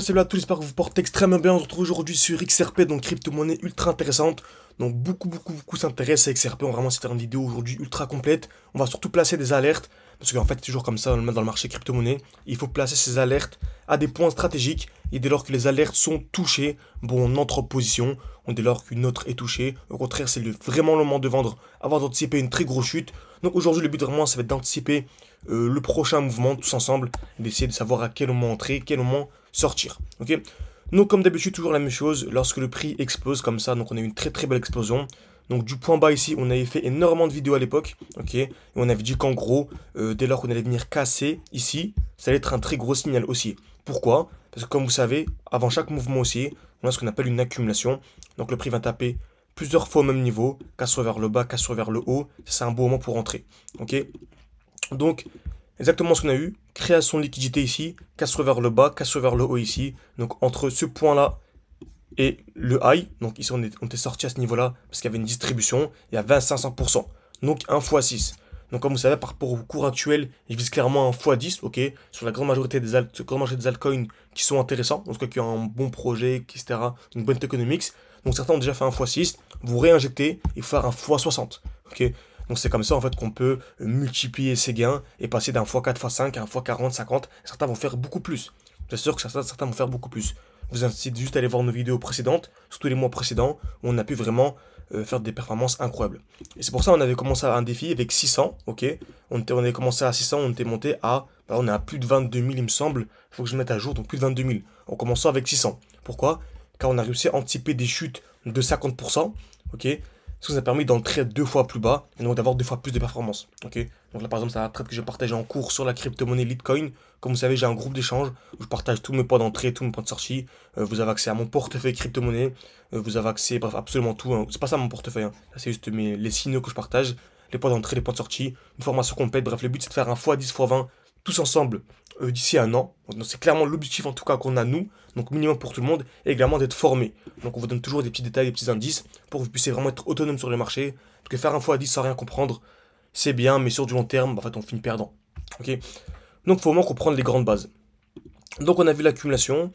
fait, salut à tous, j'espère que vous portez extrêmement bien. On se retrouve aujourd'hui sur XRP, donc crypto-monnaie ultra intéressante. Donc beaucoup s'intéressent à XRP. On va vraiment se faire une vidéo aujourd'hui ultra complète. On va surtout placer des alertes, parce qu'en fait, c'est toujours comme ça dans le marché crypto-monnaie. Il faut placer ces alertes à des points stratégiques. Et dès lors que les alertes sont touchées, bon, on entre en position. Dès lors qu'une autre est touchée, au contraire, c'est vraiment le moment de vendre avant d'anticiper une très grosse chute. Donc aujourd'hui, le but vraiment, ça va être d'anticiper le prochain mouvement tous ensemble, et d'essayer de savoir à quel moment entrer, quel moment sortir. Ok. Donc comme d'habitude, toujours la même chose, lorsque le prix explose comme ça, donc on a eu une très belle explosion. Donc du point bas ici, on avait fait énormément de vidéos à l'époque, ok, et on avait dit qu'en gros, dès lors qu'on allait venir casser ici, ça allait être un très gros signal haussier. Pourquoi? Parce que comme vous savez, avant chaque mouvement haussier, on a ce qu'on appelle une accumulation. Donc le prix va taper plusieurs fois au même niveau, casse vers le bas, casse vers le haut, c'est un bon moment pour rentrer, ok. Donc exactement ce qu'on a eu, création de liquidité ici, casse vers le bas, casse vers le haut ici. Donc entre ce point-là et le high, donc ici on était sorti à ce niveau-là parce qu'il y avait une distribution, il y avait un 500%, donc 1 x 6. Donc comme vous savez, par rapport au cours actuel, il vise clairement un x 10, ok, sur la grande majorité des altcoins qui sont intéressants, en tout cas qui ont un bon projet, etc., une bonne tokenomics. Donc certains ont déjà fait un x 6, vous réinjectez et faire un x 60, ok. Donc c'est comme ça en fait qu'on peut multiplier ses gains et passer d'un x4, x 5 à un x 40, 50. Certains vont faire beaucoup plus. Bien sûr que certains vont faire beaucoup plus. Je vous incite juste à aller voir nos vidéos précédentes, surtout les mois précédents, où on a pu vraiment faire des performances incroyables. Et c'est pour ça qu'on avait commencé un défi avec 600, ok. On avait commencé à 600, on était monté à, on est à plus de 22 000 il me semble. Il faut que je mette à jour, donc plus de 22 000. En commençant avec 600. Pourquoi? Car on a réussi à anticiper des chutes de 50%, ok. Ce qui nous a permis d'entrer 2 fois plus bas et donc d'avoir 2 fois plus de performance. Ok. Donc là par exemple c'est la trade que j'ai partagé en cours sur la crypto-monnaie Litecoin. Comme vous savez, j'ai un groupe d'échange où je partage tous mes points d'entrée, tous mes points de sortie. Vous avez accès à mon portefeuille crypto-monnaie. Vous avez accès, bref, absolument tout, hein. C'est pas ça mon portefeuille, hein. C'est juste les signaux que je partage, les points d'entrée, les points de sortie, une formation complète. Bref, le but c'est de faire un x10, x20 tous ensemble d'ici un an. Donc c'est clairement l'objectif en tout cas qu'on a nous, donc minimum pour tout le monde, et également d'être formé. Donc on vous donne toujours des petits détails, des petits indices, pour que vous puissiez vraiment être autonome sur le marché, parce que faire un x10 sans rien comprendre, c'est bien, mais sur du long terme, en fait on finit perdant. Ok. Donc il faut vraiment comprendre les grandes bases. Donc on a vu l'accumulation,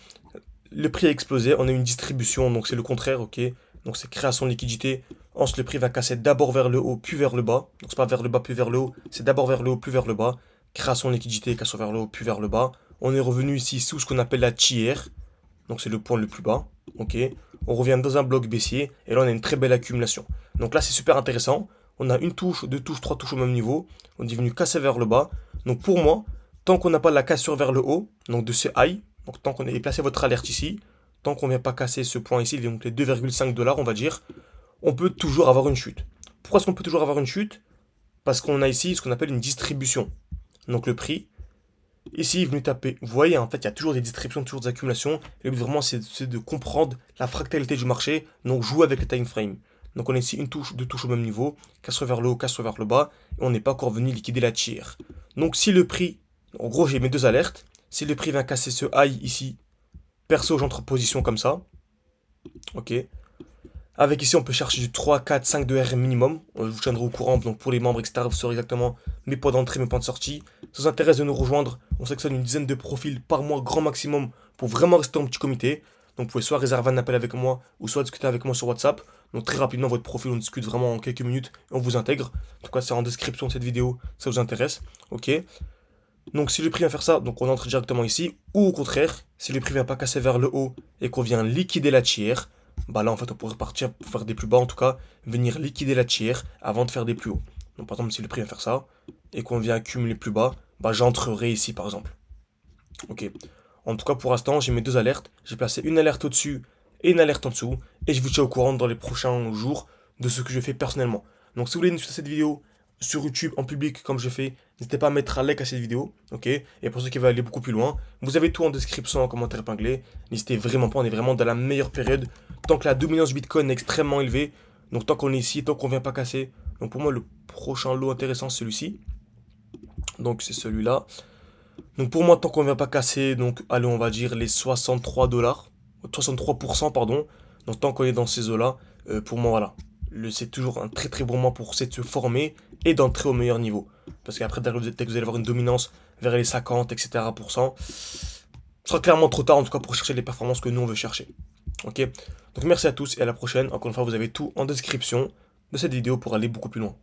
le prix a explosé, on a eu une distribution, donc c'est le contraire, ok. Donc c'est création de liquidité, ensuite le prix va casser d'abord vers le haut, puis vers le bas. Donc c'est pas vers le bas, puis vers le haut, c'est d'abord vers le haut, puis vers le bas. Création de liquidité, casse vers le haut, puis vers le bas. On est revenu ici sous ce qu'on appelle la tiers. Donc c'est le point le plus bas. Ok. On revient dans un bloc baissier. Et là on a une très belle accumulation. Donc là c'est super intéressant. On a une touche, deux touches, trois touches au même niveau. On est venu casser vers le bas. Donc pour moi, tant qu'on n'a pas la cassure vers le haut, donc de ce high, donc tant qu'on a placé votre alerte ici, tant qu'on ne vient pas casser ce point ici, donc les 2,5 $, on va dire, on peut toujours avoir une chute. Pourquoi est-ce qu'on peut toujours avoir une chute? Parce qu'on a ici ce qu'on appelle une distribution. Donc le prix, ici il est venu taper. Vous voyez, en fait, il y a toujours des distributions, toujours des accumulations. Et le but vraiment, c'est de comprendre la fractalité du marché. Donc jouer avec les time frames. Donc on a ici une touche, deux touches au même niveau, casse vers le haut, casse vers le bas, et on n'est pas encore venu liquider la tiers. Donc si le prix, en gros j'ai mes deux alertes, si le prix vient casser ce high ici, perso j'entre en position comme ça, ok. Avec ici, on peut chercher du 3, 4, 5 de RM minimum. Je vous tiendrai au courant. Donc pour les membres, etc., vous saurez exactement mes points d'entrée, mes points de sortie. Ça vous intéresse de nous rejoindre, on sélectionne une dizaine de profils par mois, grand maximum, pour vraiment rester en petit comité. Donc vous pouvez soit réserver un appel avec moi, ou soit discuter avec moi sur WhatsApp. Donc très rapidement, votre profil, on discute vraiment en quelques minutes, et on vous intègre. En tout cas, c'est en description de cette vidéo, ça vous intéresse. Ok. Donc si le prix vient faire ça, donc on entre directement ici. Ou au contraire, si le prix vient pas casser vers le haut, et qu'on vient liquider la tiers, bah là en fait on pourrait partir pour faire des plus bas, en tout cas venir liquider la tiers avant de faire des plus hauts. Donc par exemple si le prix vient faire ça et qu'on vient accumuler plus bas, bah j'entrerai ici par exemple. Ok. En tout cas pour l'instant j'ai mes deux alertes, j'ai placé une alerte au-dessus et une alerte en dessous et je vous tiens au courant dans les prochains jours de ce que je fais personnellement. Donc si vous voulez une suite à cette vidéo sur YouTube en public comme je fais, n'hésitez pas à mettre un like à cette vidéo, ok. Et pour ceux qui veulent aller beaucoup plus loin, vous avez tout en description, en commentaire épinglé. N'hésitez vraiment pas, on est vraiment dans la meilleure période. Tant que la dominance du Bitcoin est extrêmement élevée, donc tant qu'on est ici, tant qu'on vient pas casser. Donc pour moi le prochain lot intéressant c'est celui-ci. Donc c'est celui-là. Donc pour moi tant qu'on vient pas casser, donc allez on va dire les 63 $, 63% pardon. Donc tant qu'on est dans ces eaux-là, pour moi voilà. C'est toujours un très bon moment pour essayer de se former et d'entrer au meilleur niveau. Parce qu'après, dès que vous allez avoir une dominance vers les 50, etc. Ce sera clairement trop tard en tout cas pour chercher les performances que nous on veut chercher. Ok? Donc merci à tous et à la prochaine. Encore une fois, vous avez tout en description de cette vidéo pour aller beaucoup plus loin.